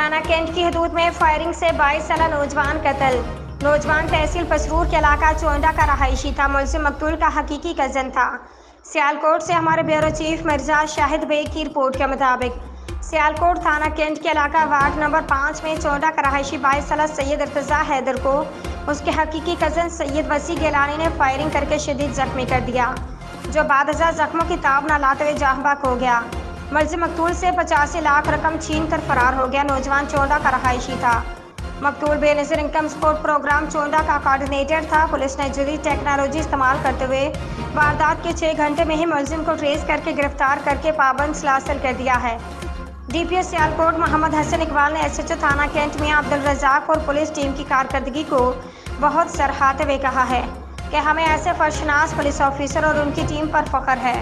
थाना कैंट की हदूद में फायरिंग से 22 साला नौजवान कत्ल। नौजवान तहसील पसरूर के इलाका चोंडा का रहायशी था। मुलजिम मकतूल का हकीकी कज़न था। सियालकोट से हमारे ब्यूरो चीफ मिर्जा शाहिद बेग की रिपोर्ट के मुताबिक सियालकोट थाना कैंट के इलाका वार्ड नंबर 5 में चोंडा का रहायशी 22 साला सैयद इर्तज़ा हैदर को उसके हकीकी कज़न सैयद वसी गिलानी ने फायरिंग करके शदीद जख्मी कर दिया, जो बाद जख्मों की ताब न लाते हुए जहाँ हो गया। मुलजिम मकतूल से 85 लाख रकम छीन कर फरार हो गया। नौजवान चोंडा का रहायशी था। मकतूल Benazir income support programme Chonda का कोऑर्डिनेटर था। पुलिस ने जदीद टेक्नोलॉजी इस्तेमाल करते हुए वारदात के 6 घंटे में ही मुलजिम को ट्रेस करके गिरफ्तार करके पाबंद सलासिल कर दिया है। DPO सियालकोट मोहम्मद हसन इकबाल ने SHO थाना कैंट मियां अब्दुल रज़ाक और पुलिस टीम की कारकर्दगी को बहुत सराहते हुए कहा है कि हमें ऐसे फर्शनास पुलिस ऑफिसर और उनकी टीम पर फख्र है।